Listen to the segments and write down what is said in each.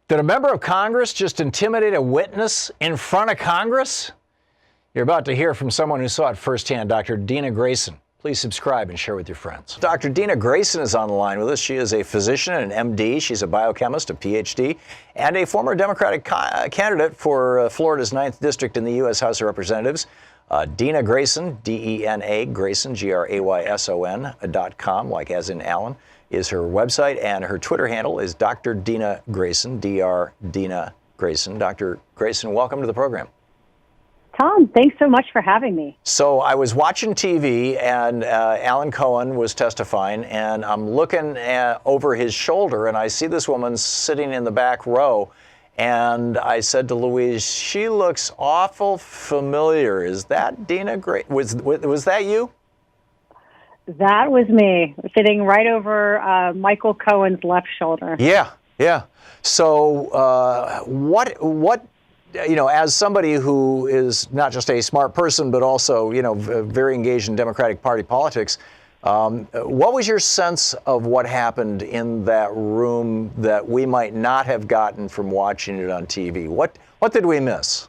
Did a member of Congress just intimidate a witness in front of Congress? You're about to hear from someone who saw it firsthand, Dr. Dina Grayson. Please subscribe and share with your friends. Dr. Dina Grayson is on the line with us. She is a physician and an MD. She's a biochemist, a PhD, and a former Democratic candidate for Florida's 9th District in the U.S. House of Representatives. Dina Grayson, D-E-N-A, Grayson, Grayson.com, like as in Allen, is her website, and her Twitter handle is Dr. Dina Grayson, Dr. Dina Grayson. Dr. Grayson, welcome to the program. Thom, thanks so much for having me. So I was watching TV, and Alan Cohen was testifying, and I'm looking over his shoulder, and I see this woman sitting in the back row, and I said to Louise, she looks awful familiar. Is that Dina Grayson? Was that you? That was me, sitting right over Michael Cohen's left shoulder. Yeah. So what, as somebody who is not just a smart person, but also, very engaged in Democratic Party politics, what was your sense of what happened in that room that we might not have gotten from watching it on TV? What did we miss?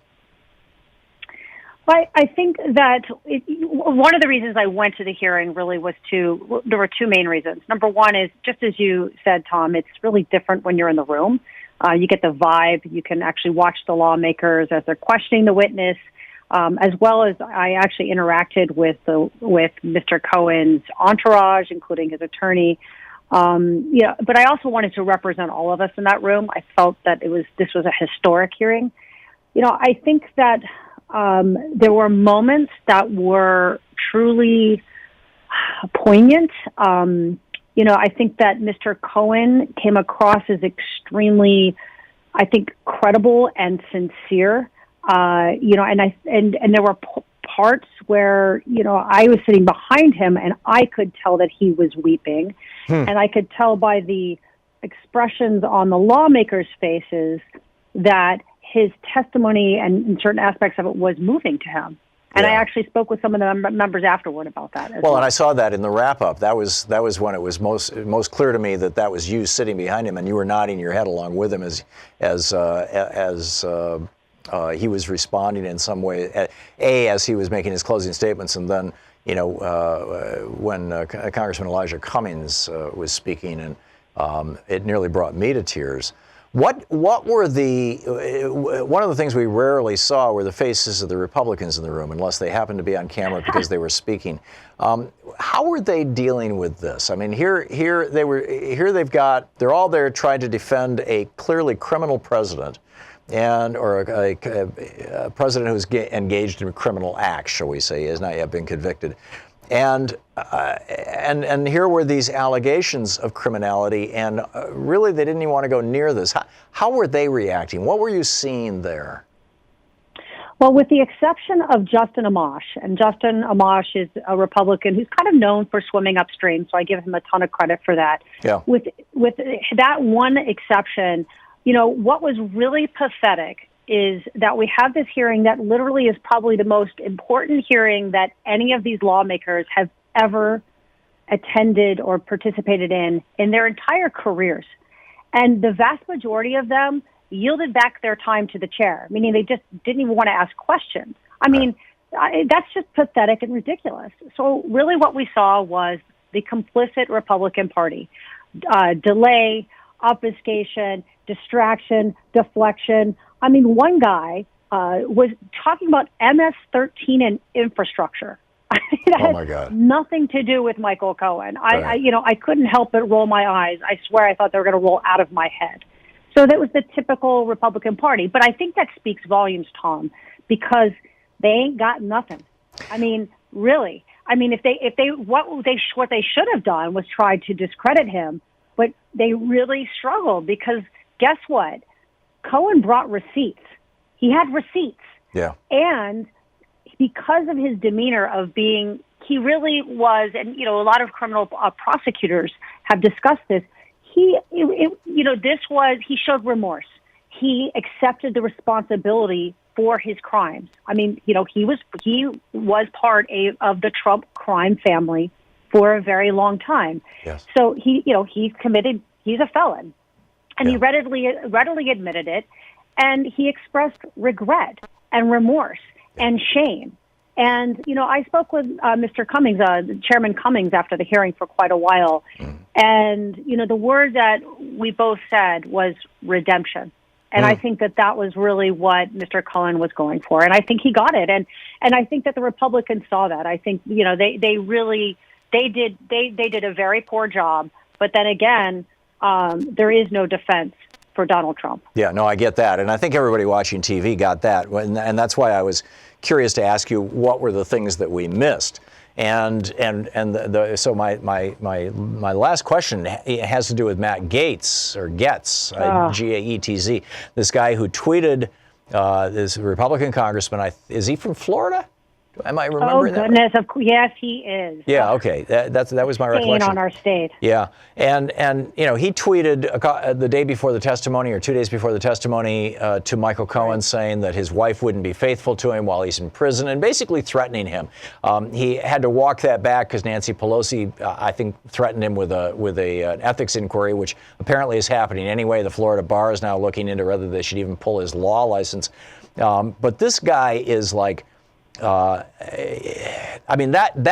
I think that one of the reasons I went to the hearing really was there were two main reasons. Number one is, just as you said, Thom, it's really different when you're in the room. You get the vibe. You can actually watch the lawmakers as they're questioning the witness, as well as I actually interacted with Mr. Cohen's entourage, including his attorney. But I also wanted to represent all of us in that room. I felt that this was a historic hearing. I think that there were moments that were truly poignant. I think that Mr. Cohen came across as extremely, credible and sincere. And there were parts where, I was sitting behind him and I could tell that he was weeping. And I could tell by the expressions on the lawmakers' faces that his testimony and certain aspects of it was moving to him. And I actually spoke with some of the members afterward about that as well. And I saw that in the wrap-up. That was when it was most clear to me that was you sitting behind him, and you were nodding your head along with him as he was responding in some way. As he was making his closing statements, and then when Congressman Elijah Cummings was speaking, and it nearly brought me to tears. What were one of the things we rarely saw were the faces of the Republicans in the room, unless they happened to be on camera because they were speaking. How were they dealing with this? I mean, they're all there trying to defend a clearly criminal president, or a president who's engaged in criminal acts, shall we say. He has not yet been convicted. And here were these allegations of criminality, and really they didn't even want to go near this. How were they reacting? What were you seeing there? Well, with the exception of Justin Amash, and Justin Amash is a Republican who's kind of known for swimming upstream, so I give him a ton of credit for that. Yeah. With that one exception, what was really pathetic is that we have this hearing that literally is probably the most important hearing that any of these lawmakers have ever attended or participated in their entire careers. And the vast majority of them yielded back their time to the chair, meaning they just didn't even want to ask questions. I mean, that's just pathetic and ridiculous. So really what we saw was the complicit Republican Party. Delay, obfuscation, distraction, deflection. I mean, one guy was talking about MS-13 and infrastructure. Oh my God! Nothing to do with Michael Cohen. Right. I couldn't help but roll my eyes. I swear, I thought they were going to roll out of my head. So that was the typical Republican Party. But I think that speaks volumes, Thom, because they ain't got nothing. I mean, really. I mean, what they should have done was tried to discredit him, but they really struggled because guess what? Cohen brought receipts. He had receipts. Yeah. And because of his demeanor of being, he really was, and, a lot of criminal prosecutors have discussed this. He showed remorse. He accepted the responsibility for his crimes. I mean, he was part of the Trump crime family for a very long time. Yes. So he's a felon. And he readily admitted it. And he expressed regret and remorse and shame. And, I spoke with Mr. Cummings, Chairman Cummings, after the hearing for quite a while. And, the word that we both said was redemption. And I think that was really what Mr. Cohen was going for. And I think he got it. And I think that the Republicans saw that. I think, they did a very poor job. But then again, there is no defense for Donald Trump. Yeah, no, I get that. And I think everybody watching TV got that. And that's why I was curious to ask you what were the things that we missed. So my last question has to do with Matt Gaetz, or Gaetz, Gaetz, this guy who tweeted, this Republican congressman. Is he from Florida? Am I remembering that? Oh, goodness. Yes, he is. Yeah, okay. That was my recollection. On our state. Yeah. And he tweeted the day before the testimony, or 2 days before the testimony, to Michael Cohen, saying that his wife wouldn't be faithful to him while he's in prison, and basically threatening him. He had to walk that back because Nancy Pelosi, I think, threatened him with an ethics inquiry, which apparently is happening anyway. The Florida bar is now looking into whether they should even pull his law license. But this guy is like, that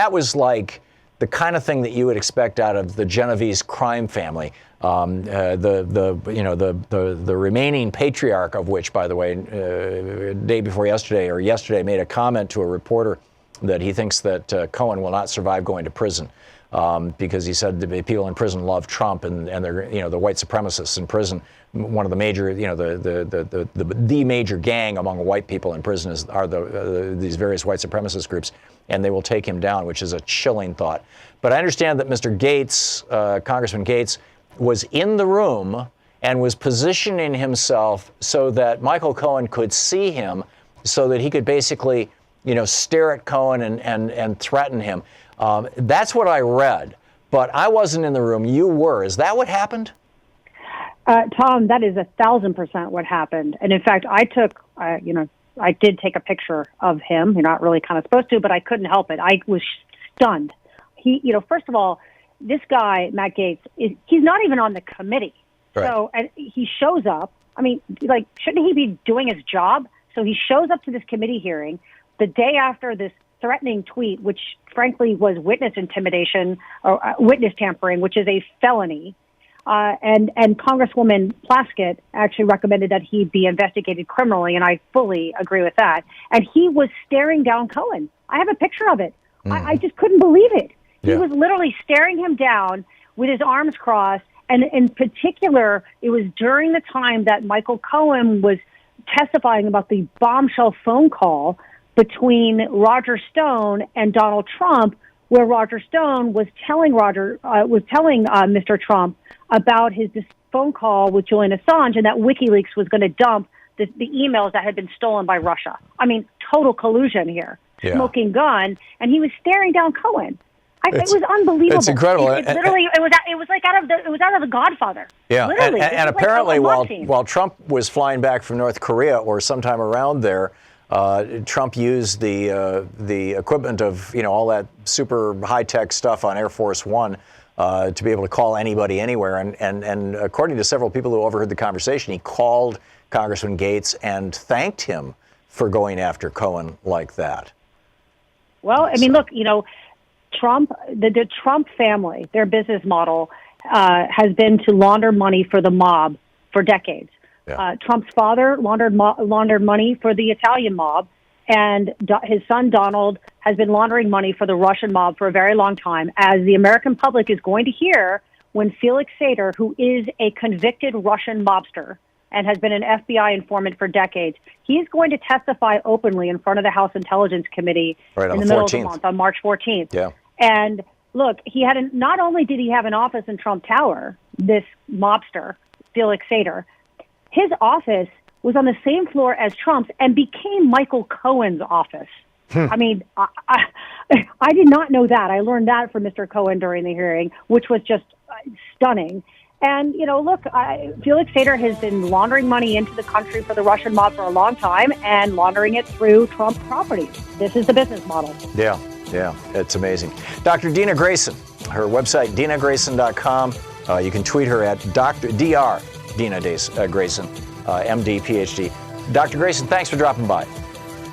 was like the kind of thing that you would expect out of the Genovese crime family. The remaining patriarch of which, by the way, day before yesterday or yesterday, made a comment to a reporter that he thinks that Cohen will not survive going to prison. Because he said the people in prison love Trump, and they're the white supremacists in prison. One of the major the major gang among white people in prison are these various white supremacist groups, and they will take him down, which is a chilling thought. But I understand that Mr. Gaetz, Congressman Gaetz, was in the room and was positioning himself so that Michael Cohen could see him, so that he could basically stare at Cohen and threaten him. That's what I read, but I wasn't in the room. You were. Is that what happened? Tom, that is 1,000% what happened. And in fact, I did take a picture of him. You're not really kind of supposed to, but I couldn't help it. I was stunned. First of all, this guy, Matt Gaetz, he's not even on the committee. Right. So and he shows up. Shouldn't he be doing his job? So he shows up to this committee hearing the day after this threatening tweet, which frankly was witness intimidation or witness tampering, which is a felony. And Congresswoman Plaskett actually recommended that he be investigated criminally, and I fully agree with that. And he was staring down Cohen. I have a picture of it. I just couldn't believe it. Yeah. He was literally staring him down with his arms crossed. And in particular, it was during the time that Michael Cohen was testifying about the bombshell phone call between Roger Stone and Donald Trump, where Roger Stone was telling Mr. Trump about his phone call with Julian Assange, and that WikiLeaks was going to dump the emails that had been stolen by Russia. Total collusion here, smoking gun, and he was staring down Cohen. It was unbelievable. It's incredible. It was like out of The Godfather. Yeah, literally. And apparently, while Trump was flying back from North Korea or sometime around there, Trump used the equipment of all that super high tech stuff on Air Force One to be able to call anybody anywhere. And according to several people who overheard the conversation, he called Congressman Gaetz and thanked him for going after Cohen like that. Well, look, Trump, the Trump family, their business model has been to launder money for the mob for decades. Yeah. Trump's father laundered money for the Italian mob, and his son Donald has been laundering money for the Russian mob for a very long time, as the American public is going to hear when Felix Sater, who is a convicted Russian mobster and has been an FBI informant for decades, he's going to testify openly in front of the House Intelligence Committee in the middle of the month, on March 14th. Yeah. And look, not only did he have an office in Trump Tower, this mobster, Felix Sater, his office was on the same floor as Trump's and became Michael Cohen's office. I did not know that. I learned that from Mr. Cohen during the hearing, which was just stunning. And, look, Felix Sater has been laundering money into the country for the Russian mob for a long time and laundering it through Trump properties. This is the business model. Yeah, it's amazing. Dr. Dina Grayson, her website, dinagrayson.com. You can tweet her at Dr. Dina Grayson, MD, PhD. Dr. Grayson, thanks for dropping by.